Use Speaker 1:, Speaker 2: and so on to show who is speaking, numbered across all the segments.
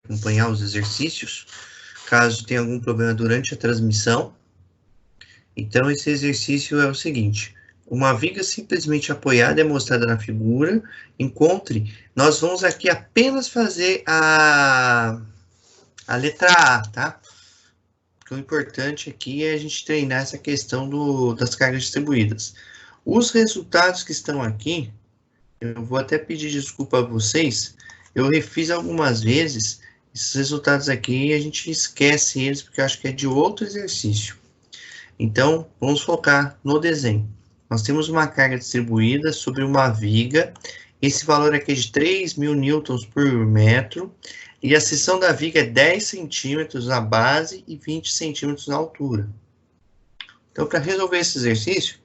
Speaker 1: acompanhar os exercícios, caso tenha algum problema durante a transmissão. Então, esse exercício é o seguinte: uma viga simplesmente apoiada é mostrada na figura. Encontre, nós vamos aqui apenas fazer a letra A, tá? Porque o importante aqui é a gente treinar essa questão das cargas distribuídas. Os resultados que estão aqui, eu vou até pedir desculpa a vocês, eu refiz algumas vezes, esses resultados aqui a gente esquece eles, porque eu acho que é de outro exercício. Então, vamos focar no desenho. Nós temos uma carga distribuída sobre uma viga, esse valor aqui é de 3.000 newtons por metro, e a seção da viga é 10 centímetros na base e 20 centímetros na altura. Então, para resolver esse exercício,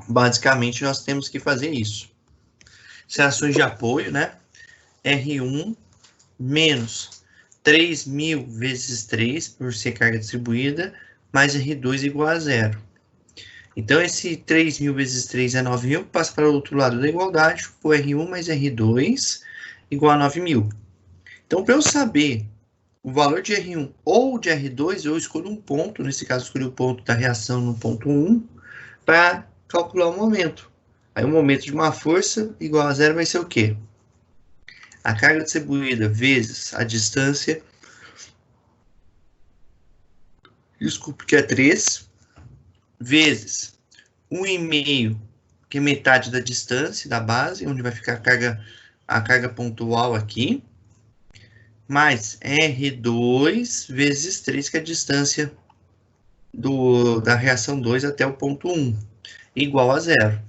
Speaker 1: basicamente, nós temos que fazer isso. Reações de apoio, né? R1 menos 3.000 vezes 3, por ser carga distribuída, mais R2 igual a 0. Então, esse 3.000 vezes 3 é 9.000, passa para o outro lado da igualdade, ficou R1 mais R2 igual a 9.000. Então, para eu saber o valor de R1 ou de R2, eu escolho um ponto, nesse caso, eu escolhi o ponto da reação no ponto 1, para calcular o momento. Aí, o momento de uma força igual a 0 vai ser o quê? A carga distribuída vezes a distância, desculpe, que é 3, vezes 1,5, que é metade da distância da base, onde vai ficar a carga pontual aqui, mais R2 vezes 3, que é a distância da reação 2 até o ponto 1, igual a 0.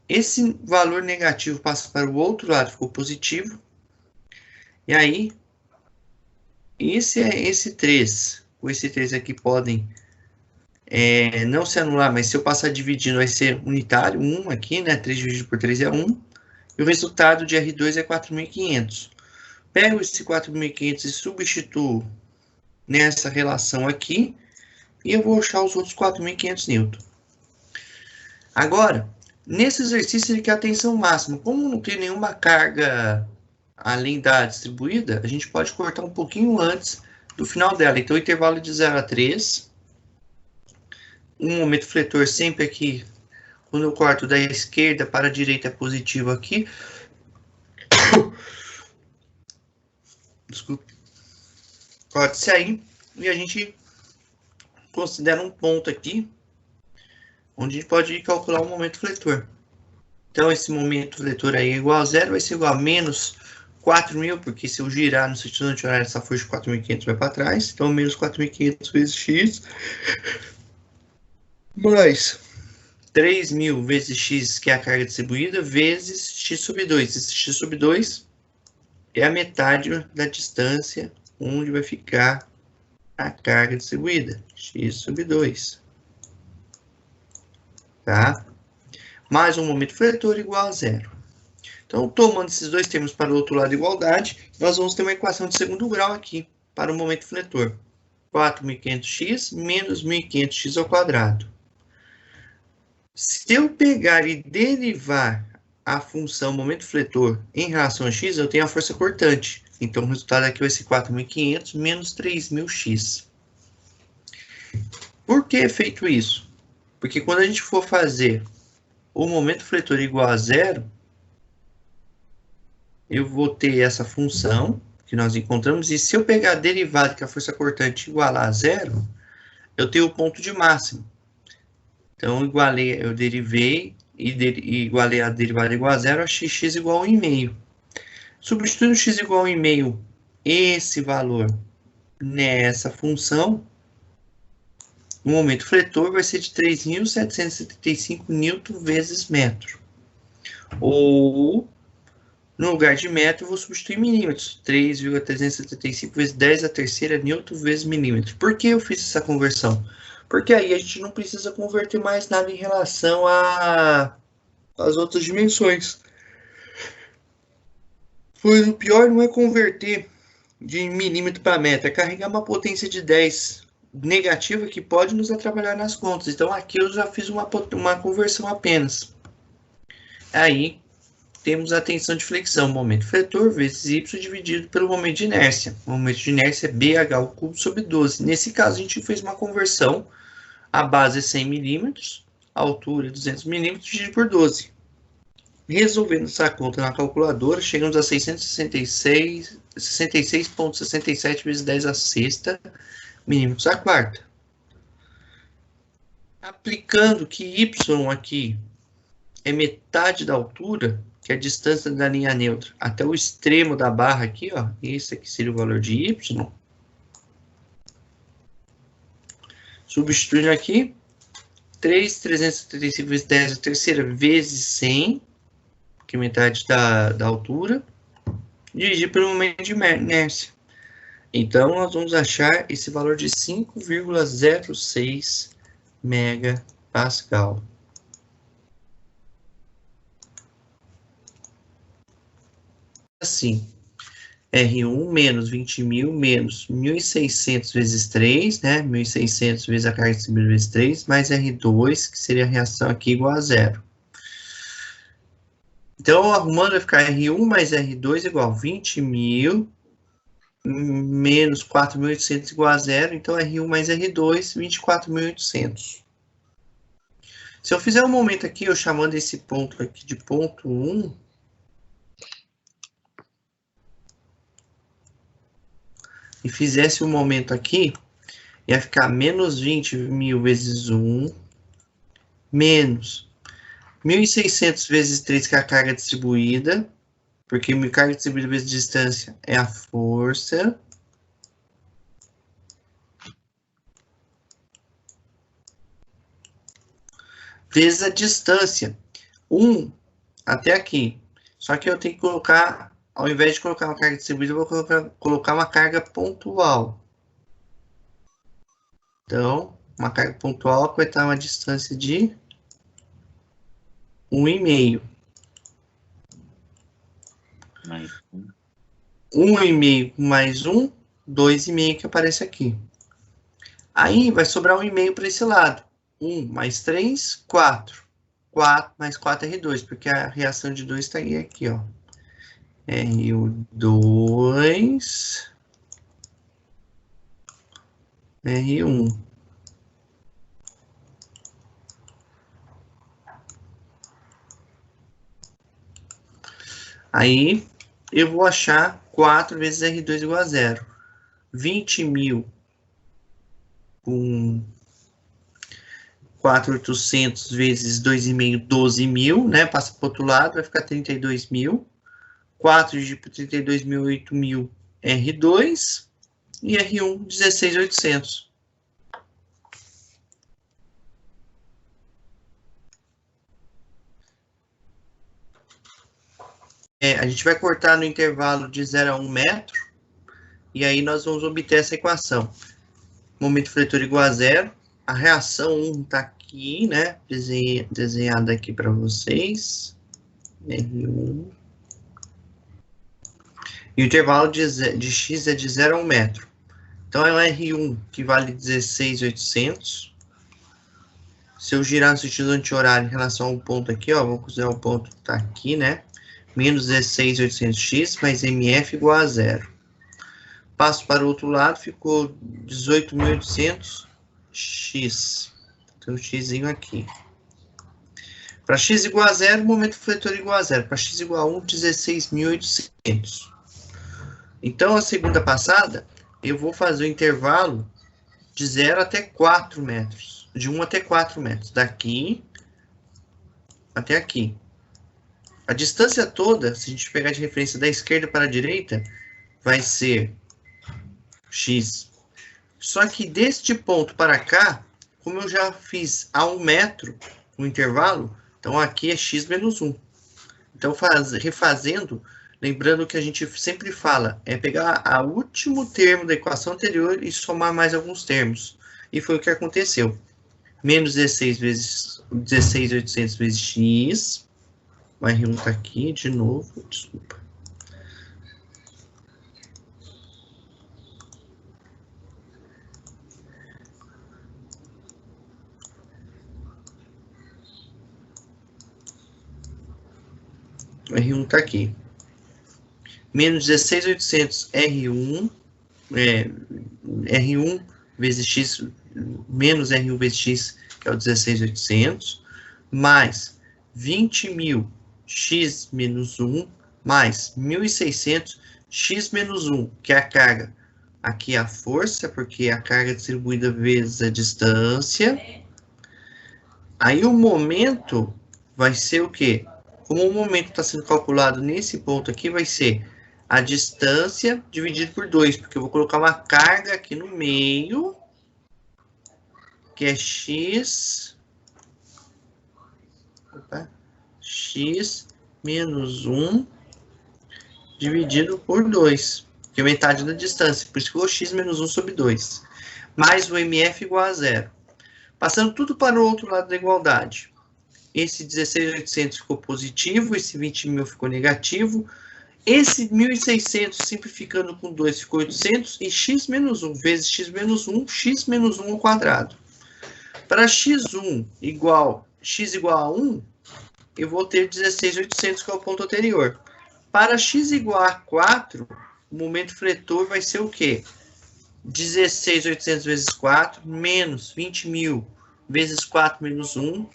Speaker 1: Esse valor negativo passa para o outro lado, ficou positivo. E aí, esse 3, com esse 3 aqui podem não se anular, mas se eu passar dividindo, vai ser unitário, 1 aqui, né? 3 dividido por 3 é 1. E o resultado de R2 é 4.500. Pego esse 4.500 e substituo nessa relação aqui, e eu vou achar os outros 4.500 newton. Agora, nesse exercício ele quer a tensão máxima. Como não tem nenhuma carga além da distribuída, a gente pode cortar um pouquinho antes do final dela. Então, o intervalo de 0 a 3. Um momento fletor sempre aqui, quando eu corto da esquerda para a direita é positivo aqui. Desculpe. Corte-se aí e a gente considera um ponto aqui, onde a gente pode calcular o momento fletor. Então, esse momento fletor aí é igual a 0, vai ser igual a menos 4.000, porque se eu girar no sentido anti-horário, essa força de 4.500 vai para trás. Então, menos 4.500 vezes x, mais 3.000 vezes x, que é a carga distribuída, vezes x sobre 2. Esse x sobre 2 é a metade da distância onde vai ficar a carga distribuída, x sobre 2. Tá? Mais um momento fletor igual a 0. Então, tomando esses dois termos para o outro lado da igualdade, nós vamos ter uma equação de segundo grau aqui, para o momento fletor. 4.500x menos 1.500x ao quadrado. Se eu pegar e derivar a função momento fletor em relação a x, eu tenho a força cortante. Então, o resultado aqui vai ser 4.500 menos 3.000x. Por que é feito isso? Porque quando a gente for fazer o momento fletor igual a 0, eu vou ter essa função que nós encontramos, e se eu pegar a derivada, que é a força cortante, igualar a 0, eu tenho o ponto de máximo. Então, eu derivei e igualei a derivada igual a 0, achei x igual a 1,5. Substituindo x igual a 1,5, esse valor nessa função, o momento fletor vai ser de 3.775 newton vezes metro. Ou, no lugar de metro, eu vou substituir milímetros. 3.375 vezes 10 a terceira newton vezes milímetro. Por que eu fiz essa conversão? Porque aí a gente não precisa converter mais nada em relação às outras dimensões. Pois o pior não é converter de milímetro para metro, é carregar uma potência de 10 negativa que pode nos atrapalhar nas contas. Então, aqui eu já fiz uma conversão apenas. Aí, temos a tensão de flexão, momento fletor vezes y dividido pelo momento de inércia. O momento de inércia é BH ao cubo sobre 12. Nesse caso, a gente fez uma conversão. A base é 100 milímetros, a altura é 200 milímetros, dividido por 12. Resolvendo essa conta na calculadora, chegamos a 66,67 vezes 10 a sexta milímetros a quarta. Aplicando que y aqui é metade da altura, que é a distância da linha neutra, até o extremo da barra aqui, ó, esse aqui seria o valor de y. Substituindo aqui, 375 vezes 10 a terceira vezes 100, que é metade da altura, dividido pelo momento de inércia. Então, nós vamos achar esse valor de 5,06 megapascal. Assim, R1 menos 20.000 menos 1.600 vezes 3, né? 1.600 vezes a carga distribuída vezes 3, mais R2, que seria a reação aqui igual a zero. Então, arrumando vai ficar R1 mais R2 igual a 20.000 menos 4.800 igual a zero. Então, R1 mais R2, 24.800. Se eu fizer um momento aqui, eu chamando esse ponto aqui de ponto 1, e fizesse um momento aqui, ia ficar menos 20.000 vezes 1, menos 1.600 vezes 3, que é a carga distribuída, porque a carga distribuída vezes distância é a força, vezes a distância, 1 até aqui. Só que eu tenho que colocar, ao invés de colocar uma carga distribuída, eu vou colocar uma carga pontual. Então, uma carga pontual vai estar uma distância de 1,5.
Speaker 2: Mais 1.
Speaker 1: 1,5 mais 1, 2,5 que aparece aqui. Aí vai sobrar 1,5 para esse lado. 1 mais 3, 4. 4 mais 4 é R2, porque a reação de 2 está aqui, ó. R2, R1. Aí, eu vou achar 4 vezes R2 igual a 0. 20.000 com 4.800 vezes 2,5, 12.000, né? Passa para o outro lado, vai ficar 32.000. 4 dividido por 32.000, 8.000, R2. E R1, 16.800. A gente vai cortar no intervalo de 0 a 1 metro, e aí nós vamos obter essa equação. Momento fletor igual a zero, a reação 1 está aqui, né, desenhada aqui para vocês, R1, e o intervalo de x é de 0 a 1 metro. Então, é o R1, que vale 16.800. Se eu girar no sentido anti-horário em relação ao ponto aqui, ó, vou considerar o ponto que está aqui, né, menos 16.800x mais MF igual a zero. Passo para o outro lado, ficou 18.800x. Tem um xzinho aqui. Para x igual a zero, momento fletor igual a zero. Para x igual a 1, 16.800. Então, a segunda passada, eu vou fazer o intervalo de 0 até 4 metros. De 1 até 4 metros. Daqui até aqui. A distância toda, se a gente pegar de referência da esquerda para a direita, vai ser x. Só que deste ponto para cá, como eu já fiz a 1 metro no intervalo, então aqui é x menos 1. Então, refazendo, lembrando que a gente sempre fala, é pegar o último termo da equação anterior e somar mais alguns termos. E foi o que aconteceu. Menos 16 vezes 16.800 vezes x. O R1 está aqui de novo, desculpa. R1 está aqui. Menos 16.800 R1, R1 vezes X, menos R1 vezes X, que é o 16.800, mais 20.000 X menos 1, mais 1.600 X menos 1, que é a carga. Aqui é a força, porque é a carga distribuída vezes a distância. Aí o momento vai ser o quê? Como o momento está sendo calculado nesse ponto aqui, vai ser a distância dividido por 2, porque eu vou colocar uma carga aqui no meio, que é x, x menos 1 dividido por 2, que é metade da distância, por isso que eu vou x menos 1 sobre 2, mais o MF igual a 0. Passando tudo para o outro lado da igualdade. Esse 16.800 ficou positivo, esse 20.000 ficou negativo, esse 1.600 simplificando com 2 ficou 800, e x menos 1 vezes x menos 1, x menos 1 ao quadrado. Para x1 igual, x igual a 1, eu vou ter 16.800, que é o ponto anterior. Para x igual a 4, o momento fletor vai ser o quê? 16.800 vezes 4, menos 20.000 vezes 4 menos 1,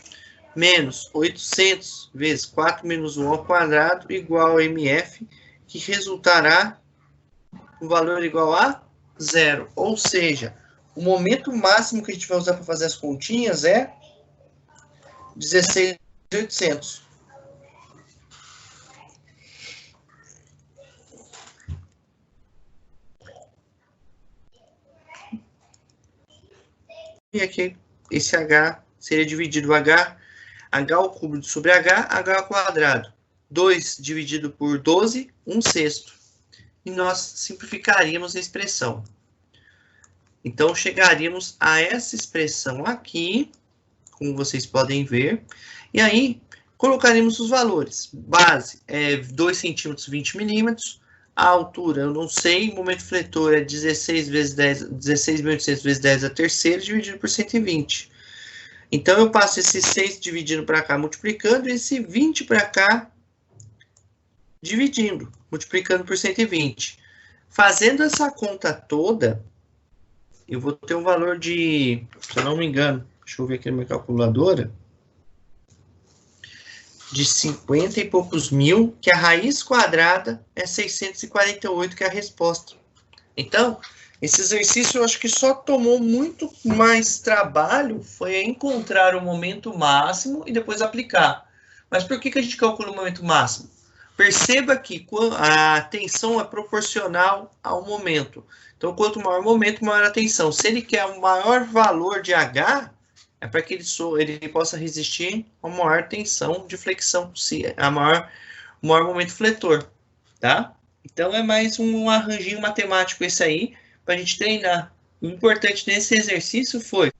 Speaker 1: menos 800 vezes 4 menos 1 ao quadrado, igual a MF, que resultará um valor igual a 0. Ou seja, o momento máximo que a gente vai usar para fazer as continhas é 16.800. E aqui, esse H seria dividido H ao cubo sobre H ao quadrado. 2 dividido por 12, 1/6. E nós simplificaríamos a expressão. Então, chegaríamos a essa expressão aqui, como vocês podem ver. E aí, colocaríamos os valores. Base é 2 centímetros, 20 milímetros. A altura, eu não sei, o momento fletor é 16 vezes 10, 16.800 vezes 10 a terceira, dividido por 120. Então, eu passo esse 6 dividindo para cá, multiplicando, e esse 20 para cá, dividindo, multiplicando por 120. Fazendo essa conta toda, eu vou ter um valor de, se eu não me engano, deixa eu ver aqui na minha calculadora, de 50 e poucos mil, que a raiz quadrada é 648, que é a resposta. Então, esse exercício eu acho que só tomou muito mais trabalho, foi encontrar o momento máximo e depois aplicar. Mas por que a gente calcula o momento máximo? Perceba que a tensão é proporcional ao momento. Então, quanto maior o momento, maior a tensão. Se ele quer o maior valor de H, é para que ele possa resistir a maior tensão de flexão, o maior momento fletor, tá? Então, é mais um arranjinho matemático esse aí, para a gente treinar. O importante nesse exercício foi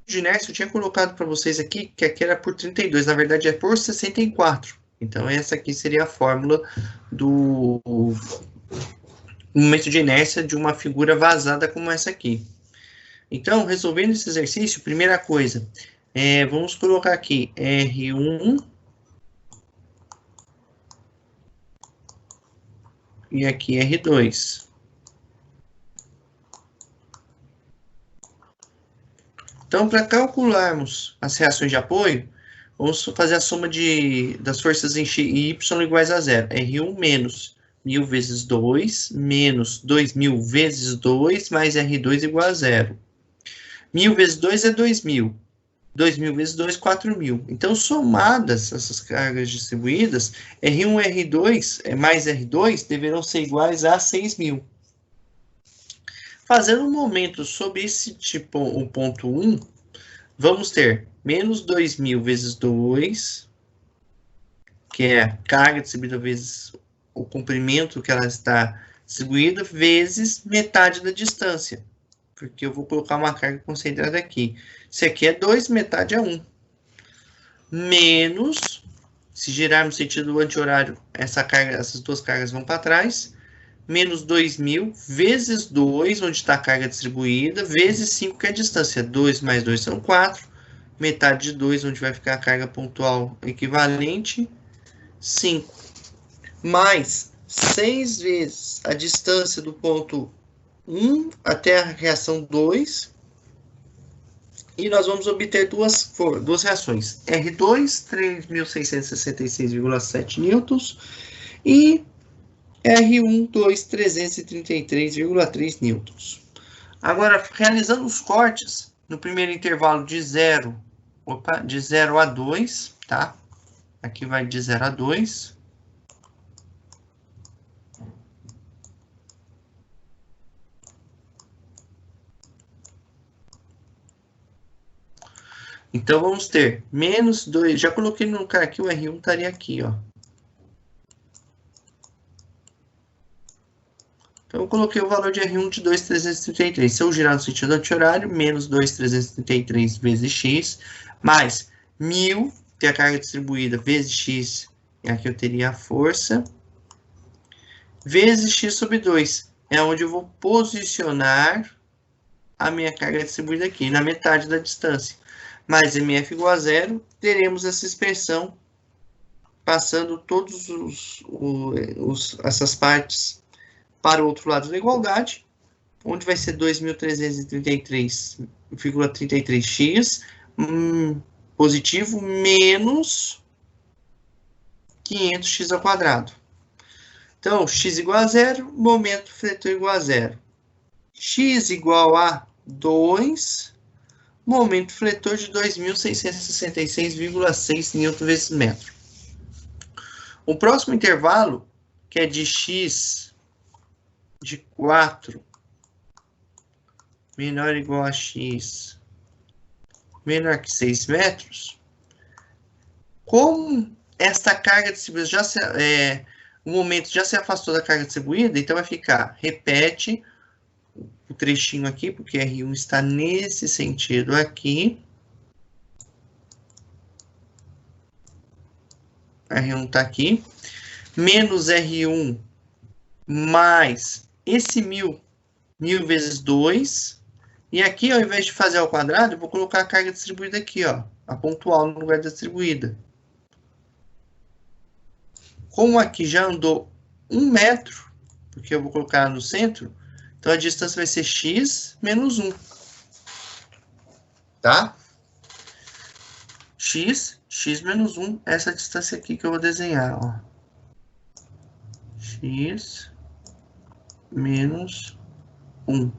Speaker 1: de inércia eu tinha colocado para vocês aqui, que aqui era por 32, na verdade é por 64. Então, essa aqui seria a fórmula do momento de inércia de uma figura vazada como essa aqui. Então, resolvendo esse exercício, primeira coisa, vamos colocar aqui R1 e aqui R2. Então, para calcularmos as reações de apoio, vamos fazer a soma das forças em X e Y iguais a zero. R1 menos 1000 vezes 2, menos 2000 vezes 2, mais R2 igual a zero. 1000 vezes 2 é 2000. 2000 vezes 2, 4000. Então, somadas essas cargas distribuídas, R1 e R2 mais R2 deverão ser iguais a 6000. Fazendo um momento sobre esse tipo, o ponto 1, vamos ter menos 2000 vezes 2, que é a carga distribuída vezes o comprimento que ela está distribuída, vezes metade da distância. Porque eu vou colocar uma carga concentrada aqui. Isso aqui é 2, metade é 1. Menos, se girar no sentido anti-horário, essas duas cargas vão para trás. Menos 2000 vezes 2, onde está a carga distribuída, vezes 5, que é a distância. 2 mais 2 são 4. Metade de 2, onde vai ficar a carga pontual equivalente, 5. Mais 6 vezes a distância do ponto 1 até a reação 2. E nós vamos obter duas reações. R2, 3.666,7 newtons. E R1, 333,3 newtons. Agora, realizando os cortes, no primeiro intervalo de 0 a 2, tá? Aqui vai de 0 a 2. Então, vamos ter menos 2. Já coloquei no lugar aqui, o R1 estaria aqui, ó. Então, eu coloquei o valor de R1 de 2.333. Se eu girar no sentido anti-horário, menos 2.333 vezes X, mais 1000, que é a carga distribuída, vezes X, e aqui eu teria a força, vezes X sobre 2. É onde eu vou posicionar a minha carga distribuída aqui, na metade da distância. Mais MF igual a zero, teremos essa expressão passando todas essas partes para o outro lado da igualdade, onde vai ser 2.333,33x positivo menos 500x ao quadrado. Então, x igual a zero, momento fletor igual a zero. X igual a 2, momento fletor de 2.666,6 Nm vezes metro. O próximo intervalo, que é de x de 4 menor ou igual a x menor que 6 metros, como esta carga distribuída o momento já se afastou da carga distribuída, então vai ficar, repete o trechinho aqui, porque R1 está nesse sentido aqui. R1 está aqui. Menos R1 mais esse 1000 vezes 2. E aqui, ao invés de fazer ao quadrado, eu vou colocar a carga distribuída aqui, ó. A pontual no lugar da distribuída. Como aqui já andou 1 metro, porque eu vou colocar no centro, então a distância vai ser x menos 1. Tá? X menos 1, essa distância aqui que eu vou desenhar, ó. X menos 1.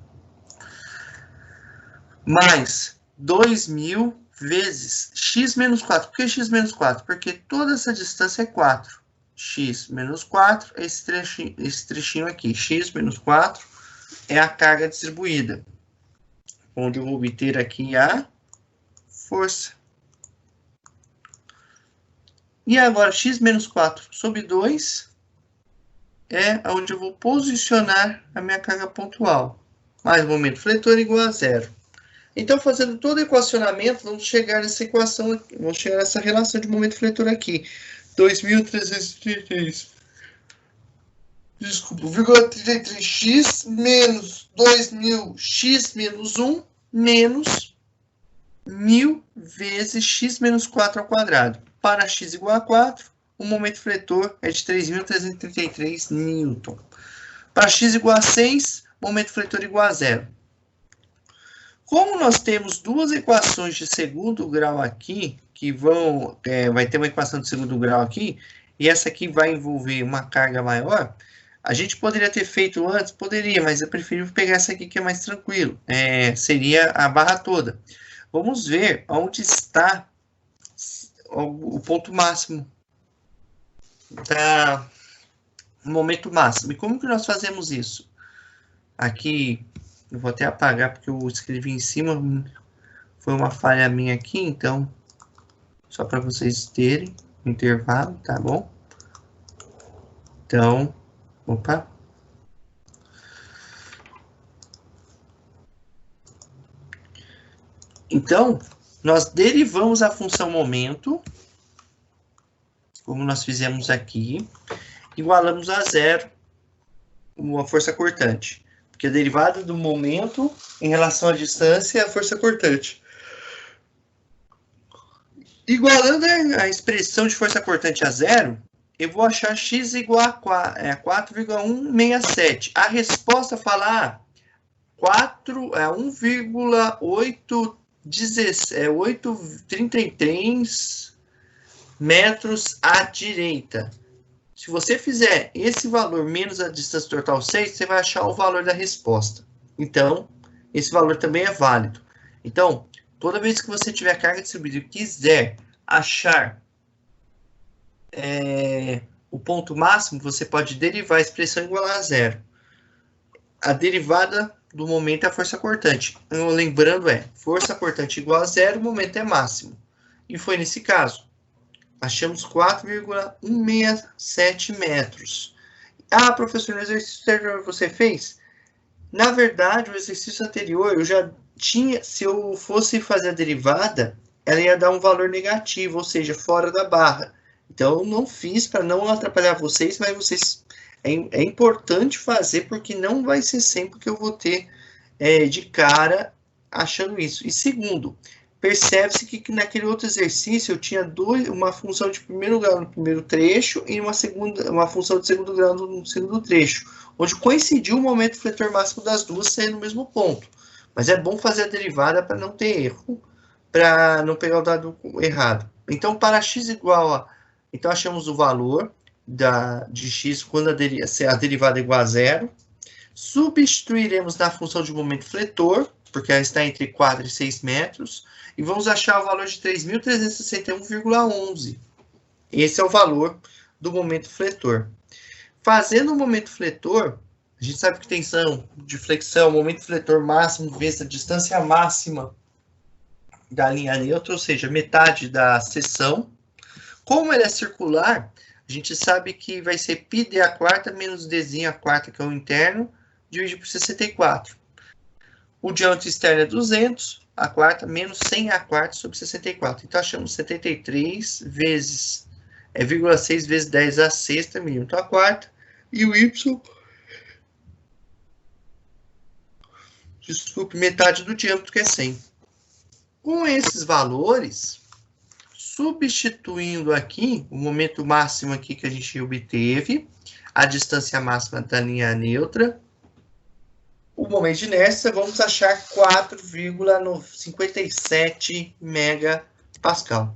Speaker 1: Mais 2000 vezes x menos 4. Por que x menos 4? Porque toda essa distância é 4. X menos 4, esse trechinho aqui. X menos 4 é a carga distribuída. Onde eu vou obter aqui a força. E agora, x menos 4 sobre 2 é onde eu vou posicionar a minha carga pontual. Mais momento fletor igual a zero. Então, fazendo todo o equacionamento, vamos chegar nessa equação, vamos chegar nessa relação de momento fletor aqui. 2.333, desculpa, 0,33x menos 2.000x menos 1 menos 1.000 vezes x menos 4 ao quadrado. Para x igual a 4, o momento fletor é de 3.333 newton. Para x igual a 6, momento fletor igual a 0. Como nós temos duas equações de segundo grau aqui, que vai ter uma equação de segundo grau aqui, e essa aqui vai envolver uma carga maior, a gente poderia ter feito antes? Poderia, mas eu prefiro pegar essa aqui que é mais tranquilo. Seria a barra toda. Vamos ver onde está o ponto máximo. Tá, o momento máximo. E como que nós fazemos isso? Aqui, eu vou até apagar porque eu escrevi em cima. Foi uma falha minha aqui, então, só para vocês terem o intervalo, tá bom? Então, opa. Então, nós derivamos a função momento, como nós fizemos aqui, igualamos a 0 uma força cortante. Porque a derivada do momento em relação à distância é a força cortante. Igualando a expressão de força cortante a 0, eu vou achar x igual a 4,167. A resposta fala 1,833 metros à direita. Se você fizer esse valor menos a distância total 6, você vai achar o valor da resposta. Então, esse valor também é válido. Então, toda vez que você tiver carga distribuída e quiser achar o ponto máximo, você pode derivar a expressão igual a 0. A derivada do momento é a força cortante. Então, lembrando, força cortante igual a 0, o momento é máximo. E foi nesse caso. Achamos 4,167 metros. Ah, professor, o exercício anterior você fez? Na verdade, o exercício anterior, eu já tinha, se eu fosse fazer a derivada, ela ia dar um valor negativo, ou seja, fora da barra. Então, eu não fiz para não atrapalhar vocês, mas vocês é importante fazer, porque não vai ser sempre que eu vou ter de cara achando isso. E segundo, percebe-se que naquele outro exercício eu tinha uma função de primeiro grau no primeiro trecho e uma função de segundo grau no segundo trecho, onde coincidiu o momento fletor máximo das duas sendo no mesmo ponto. Mas é bom fazer a derivada para não ter erro, para não pegar o dado errado. Então, para x igual a... Então, achamos o valor de x quando a derivada é igual a 0. Substituiremos na função de momento fletor, porque ela está entre 4 e 6 metros, e vamos achar o valor de 3.361,11. Esse é o valor do momento fletor. Fazendo o momento fletor, a gente sabe que tensão de flexão, momento fletor máximo vezes a distância máxima da linha neutra, ou seja, metade da seção. Como ela é circular, a gente sabe que vai ser πd a quarta menos dzinho a quarta, que é o interno, dividido por 64. O diâmetro externo é 200, a quarta menos 100 a quarta sobre 64. Então, achamos 73 vezes, 0,6 vezes 10 a sexta, milímetro a quarta, e o y, desculpe, metade do diâmetro, que é 100. Com esses valores, substituindo aqui o momento máximo aqui que a gente obteve, a distância máxima da linha neutra, o momento de inércia, vamos achar 4,57 megapascal.